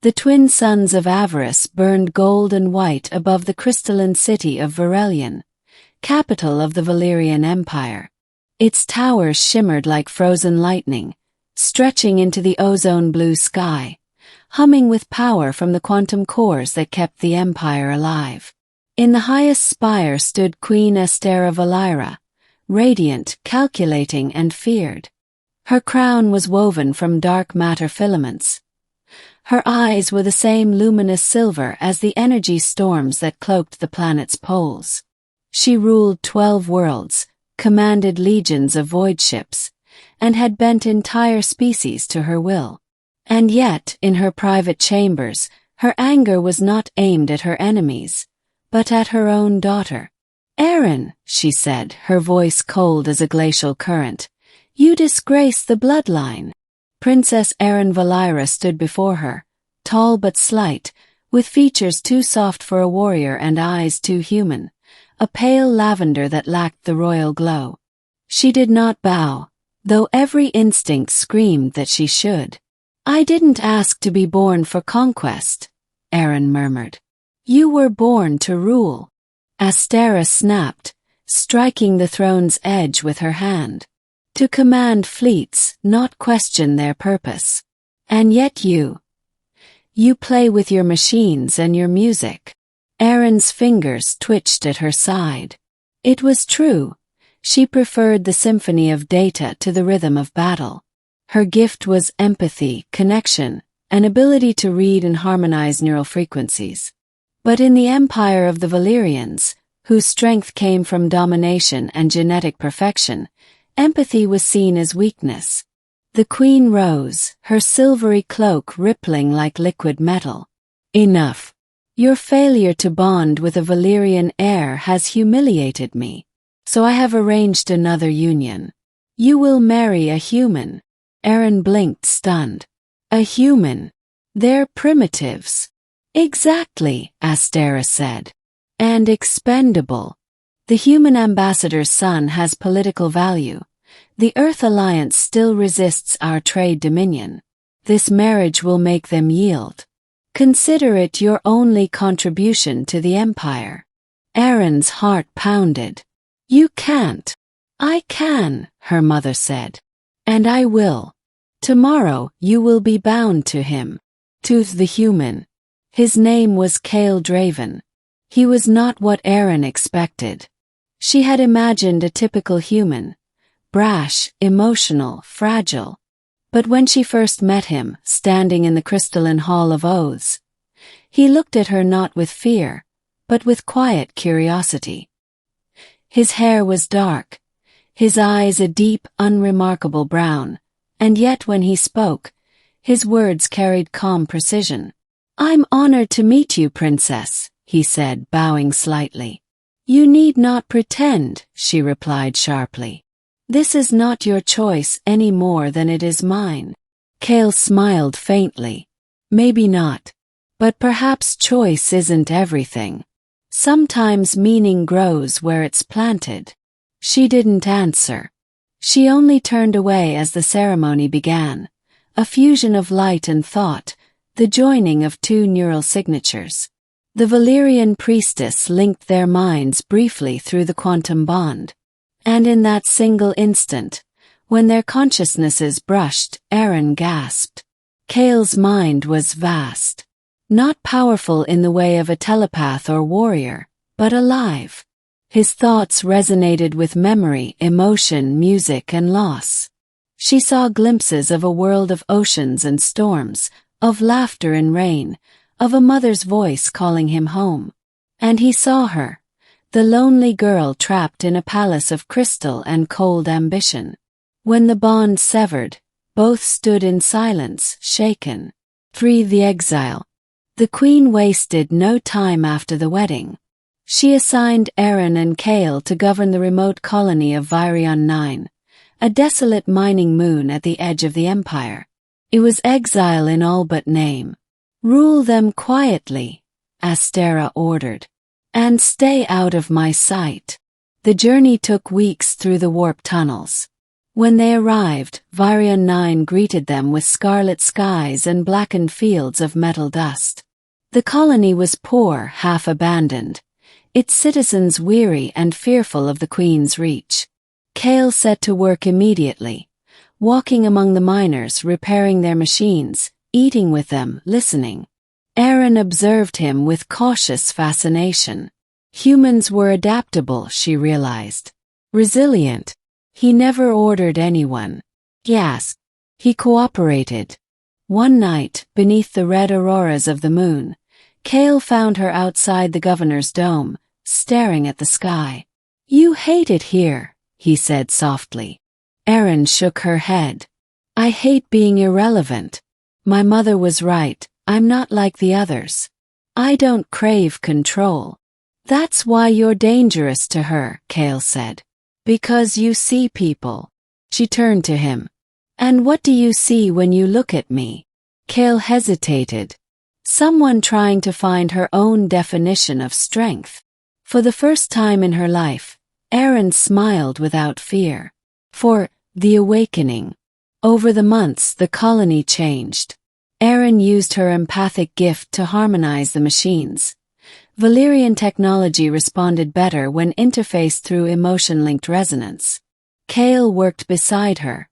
The twin suns of avarice burned gold and white above the crystalline city of Verelion, capital of the Valyrian Empire. Its towers shimmered like frozen lightning, stretching into the ozone-blue sky, humming with power from the quantum cores that kept the empire alive. In the highest spire stood Queen Estera Valyra, radiant, calculating, and feared. Her crown was woven from dark matter filaments. Her eyes were the same luminous silver as the energy storms that cloaked the planet's poles. She ruled 12 worlds, commanded legions of void ships, and had bent entire species to her will. And yet, in her private chambers, her anger was not aimed at her enemies, but at her own daughter. "Eren," she said, her voice cold as a glacial current, "you disgrace the bloodline." Princess Eren Valyra stood before her, tall but slight, with features too soft for a warrior and eyes too human, a pale lavender that lacked the royal glow. She did not bow, though every instinct screamed that she should. "I didn't ask to be born for conquest," Eren murmured. "You were born to rule." Astera snapped, striking the throne's edge with her hand. "To command fleets, not question their purpose. And yet you play with your machines and your music." Eren's fingers twitched at her side. It was true. She preferred the symphony of data to the rhythm of battle. Her gift was empathy, connection, an ability to read and harmonize neural frequencies. But in the empire of the Valyrians, whose strength came from domination and genetic perfection, empathy was seen as weakness. The queen rose, her silvery cloak rippling like liquid metal. "Enough. Your failure to bond with a Valyrian heir has humiliated me. So I have arranged another union. You will marry a human." Eren blinked, stunned. "A human? They're primitives." "Exactly," Astera said. "And expendable. The human ambassador's son has political value. The Earth Alliance still resists our trade dominion. This marriage will make them yield. Consider it your only contribution to the Empire." Eren's heart pounded. "You can't." "I can," her mother said. "And I will. Tomorrow you will be bound to him." To the human. His name was Kael Draven. He was not what Eren expected. She had imagined a typical human. Brash, emotional, fragile. But when she first met him, standing in the crystalline hall of oaths, he looked at her not with fear, but with quiet curiosity. His hair was dark, his eyes a deep, unremarkable brown, and yet when he spoke, his words carried calm precision. "I'm honored to meet you, Princess," he said, bowing slightly. "You need not pretend," she replied sharply. "This is not your choice any more than it is mine." Kael smiled faintly. "Maybe not. But perhaps choice isn't everything. Sometimes meaning grows where it's planted." She didn't answer. She only turned away as the ceremony began, a fusion of light and thought, the joining of two neural signatures. The Valyrian priestess linked their minds briefly through the quantum bond. And in that single instant, when their consciousnesses brushed, Eren gasped. Kael's mind was vast. Not powerful in the way of a telepath or warrior, but alive. His thoughts resonated with memory, emotion, music, and loss. She saw glimpses of a world of oceans and storms, of laughter and rain, of a mother's voice calling him home. And he saw her, the lonely girl trapped in a palace of crystal and cold ambition. When the bond severed, both stood in silence, shaken. The exile. The queen wasted no time after the wedding. She assigned Eren and Kael to govern the remote colony of Virion 9, a desolate mining moon at the edge of the empire. It was exile in all but name. "Rule them quietly," Astera ordered. "And stay out of my sight." The journey took weeks through the warp tunnels. When they arrived, Varian 9 greeted them with scarlet skies and blackened fields of metal dust. The colony was poor, half abandoned, its citizens weary and fearful of the Queen's reach. Kale set to work immediately, walking among the miners, repairing their machines, eating with them, listening. Erin observed him with cautious fascination. Humans were adaptable, she realized. Resilient. He never ordered anyone. Yes. He cooperated. One night, beneath the red auroras of the moon, Kale found her outside the governor's dome, staring at the sky. "You hate it here," he said softly. Erin shook her head. "I hate being irrelevant. My mother was right, I'm not like the others. I don't crave control." "That's why you're dangerous to her," Kale said. "Because you see people." She turned to him. "And what do you see when you look at me?" Kale hesitated. Someone trying to find her own definition of strength. For the first time in her life, Erin smiled without fear. For the awakening. Over the months, the colony changed. Erin used her empathic gift to harmonize the machines. Valyrian technology responded better when interfaced through emotion-linked resonance. Kale worked beside her,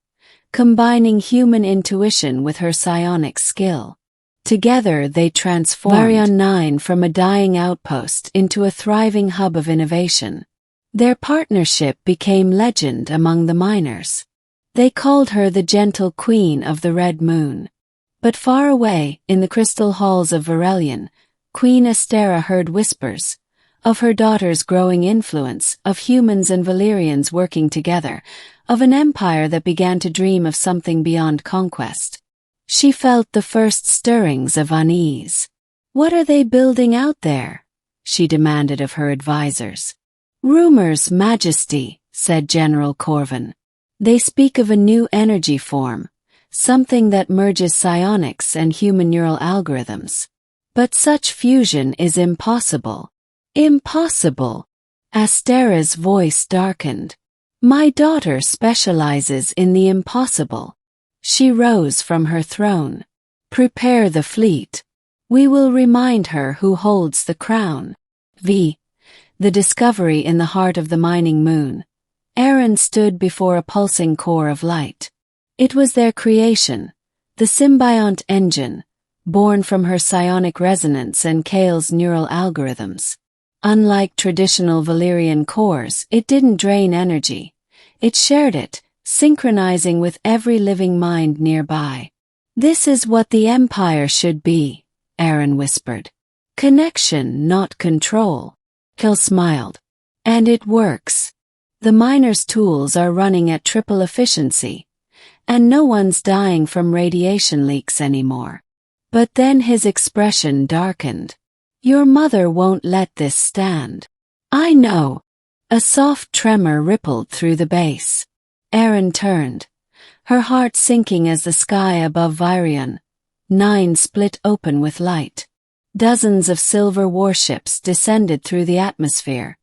combining human intuition with her psionic skill. Together they transformed Varian 9 from a dying outpost into a thriving hub of innovation. Their partnership became legend among the miners. They called her the gentle queen of the Red Moon. But far away, in the crystal halls of Varelion, Queen Astera heard whispers of her daughter's growing influence, of humans and Valyrians working together, of an empire that began to dream of something beyond conquest. She felt the first stirrings of unease. "What are they building out there?" she demanded of her advisors. "Rumors, Majesty," said General Corvin. "They speak of a new energy form, something that merges psionics and human neural algorithms. But such fusion is impossible." "Impossible?" Astera's voice darkened. "My daughter specializes in the impossible." She rose from her throne. "Prepare the fleet. We will remind her who holds the crown." The discovery in the heart of the mining moon. Erin stood before a pulsing core of light. It was their creation, the symbiont engine, born from her psionic resonance and Kale's neural algorithms. Unlike traditional Valyrian cores, it didn't drain energy. It shared it, synchronizing with every living mind nearby. "This is what the Empire should be," Erin whispered. "Connection, not control." Kale smiled. "And it works. The miners' tools are running at triple efficiency, and no one's dying from radiation leaks anymore." But then his expression darkened. "Your mother won't let this stand." "I know." A soft tremor rippled through the base. Erin turned, her heart sinking as the sky above Varian 9 split open with light. Dozens of silver warships descended through the atmosphere,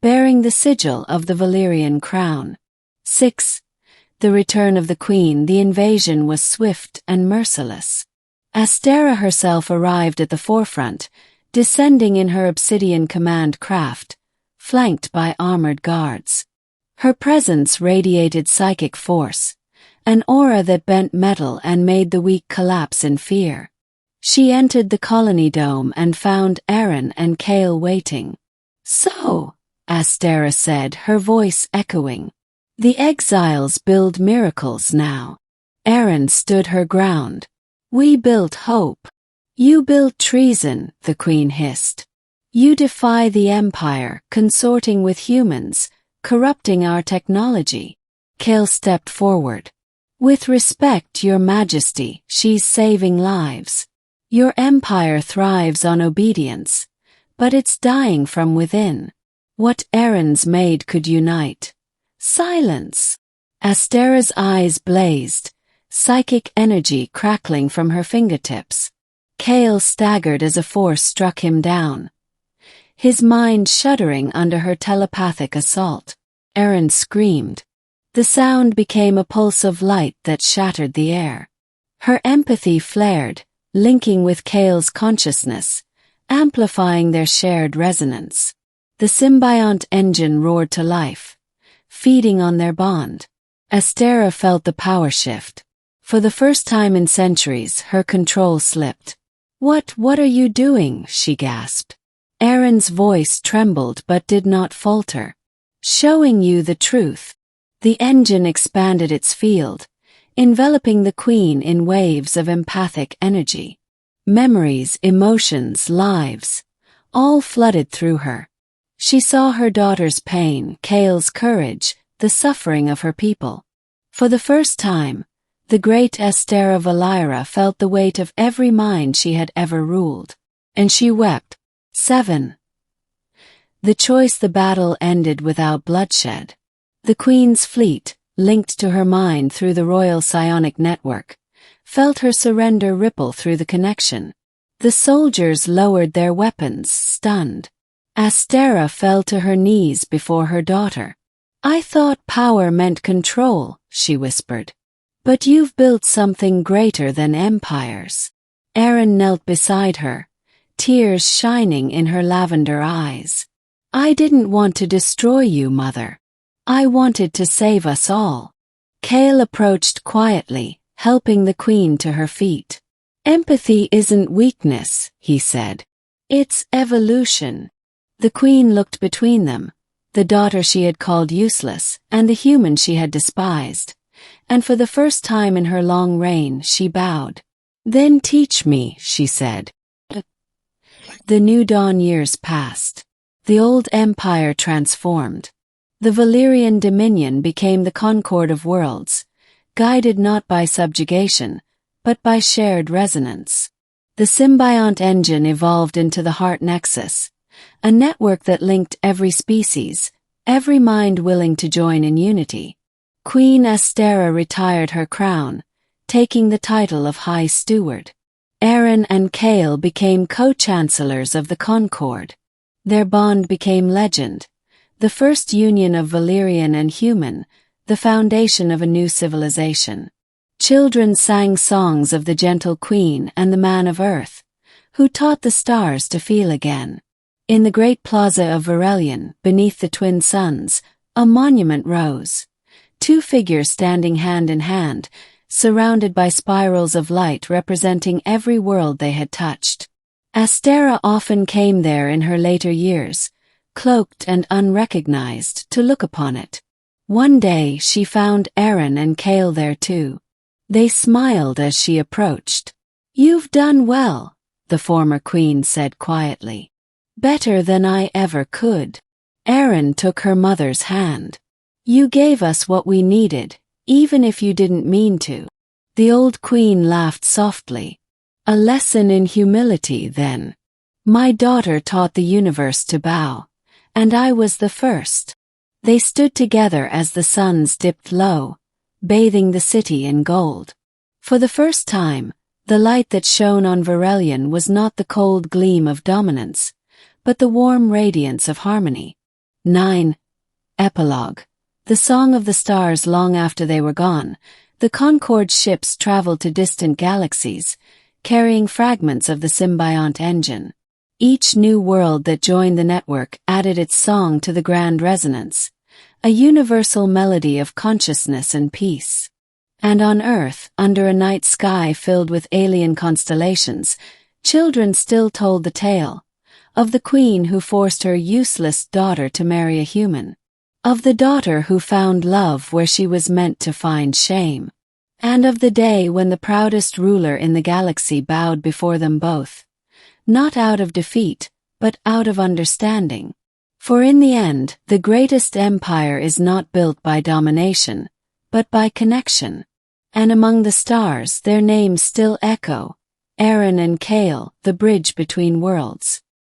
bearing the sigil of the Valyrian crown. 6. The return of the Queen. The invasion was swift and merciless. Astera herself arrived at the forefront, descending in her obsidian command craft, flanked by armored guards. Her presence radiated psychic force, an aura that bent metal and made the weak collapse in fear. She entered the colony dome and found Erin and Kale waiting. "So," Astera said, her voice echoing, "the exiles build miracles now." Erin stood her ground. "We built hope. You built treason," the Queen hissed. "You defy the Empire, consorting with humans, corrupting our technology." Kale stepped forward. "With respect, Your Majesty, she's saving lives. Your empire thrives on obedience, but it's dying from within. What Erin's made could unite." "Silence!" Astera's eyes blazed, psychic energy crackling from her fingertips. Kale staggered as a force struck him down, his mind shuddering under her telepathic assault. Erin screamed. The sound became a pulse of light that shattered the air. Her empathy flared, linking with Kale's consciousness, amplifying their shared resonance. The symbiont engine roared to life, feeding on their bond. Astera felt the power shift. For the first time in centuries, her control slipped. What are you doing?" she gasped. Aaron's voice trembled but did not falter. "Showing you the truth." The engine expanded its field, enveloping the queen in waves of empathic energy. Memories, emotions, lives, all flooded through her. She saw her daughter's pain, Kale's courage, the suffering of her people. For the first time, the great Astera Valira felt the weight of every mind she had ever ruled. And she wept. 7. The battle ended without bloodshed. The Queen's fleet, linked to her mind through the Royal Psionic Network, felt her surrender ripple through the connection. The soldiers lowered their weapons, stunned. Astera fell to her knees before her daughter. "I thought power meant control," she whispered. "But you've built something greater than empires." Aaron knelt beside her, tears shining in her lavender eyes. "I didn't want to destroy you, Mother. I wanted to save us all." Kale approached quietly, helping the Queen to her feet. "Empathy isn't weakness," he said. "It's evolution." The Queen looked between them, the daughter she had called useless, and the human she had despised. And for the first time in her long reign, she bowed. "Then teach me," she said. The New Dawn years passed. The old empire transformed. The Valyrian dominion became the concord of worlds, guided not by subjugation, but by shared resonance. The symbiont engine evolved into the heart nexus, a network that linked every species, every mind willing to join in unity. Queen Astera retired her crown, taking the title of High Steward. Aaron and Kale became co-chancellors of the Concord. Their bond became legend, the first union of Valyrian and human, the foundation of a new civilization. Children sang songs of the gentle queen and the man of earth, who taught the stars to feel again. In the great plaza of Verelion, beneath the twin suns, a monument rose. Two figures standing hand in hand, surrounded by spirals of light representing every world they had touched. Astera often came there in her later years, cloaked and unrecognized, to look upon it. One day she found Aaron and Kale there too. They smiled as she approached. "You've done well," the former queen said quietly. "Better than I ever could." Aaron took her mother's hand. "You gave us what we needed, even if you didn't mean to." The old queen laughed softly. "A lesson in humility, then. My daughter taught the universe to bow, and I was the first." They stood together as the suns dipped low, bathing the city in gold. For the first time, the light that shone on Verelion was not the cold gleam of dominance, but the warm radiance of harmony. 9. Epilogue. The song of the stars. Long after they were gone, the Concord ships traveled to distant galaxies, carrying fragments of the symbiont engine. Each new world that joined the network added its song to the grand resonance, a universal melody of consciousness and peace. And on Earth, under a night sky filled with alien constellations, children still told the tale of the queen who forced her useless daughter to marry a human, of the daughter who found love where she was meant to find shame, and of the day when the proudest ruler in the galaxy bowed before them both, not out of defeat, but out of understanding. For in the end, the greatest empire is not built by domination, but by connection. And among the stars their names still echo, Aaron and Kale, the bridge between worlds.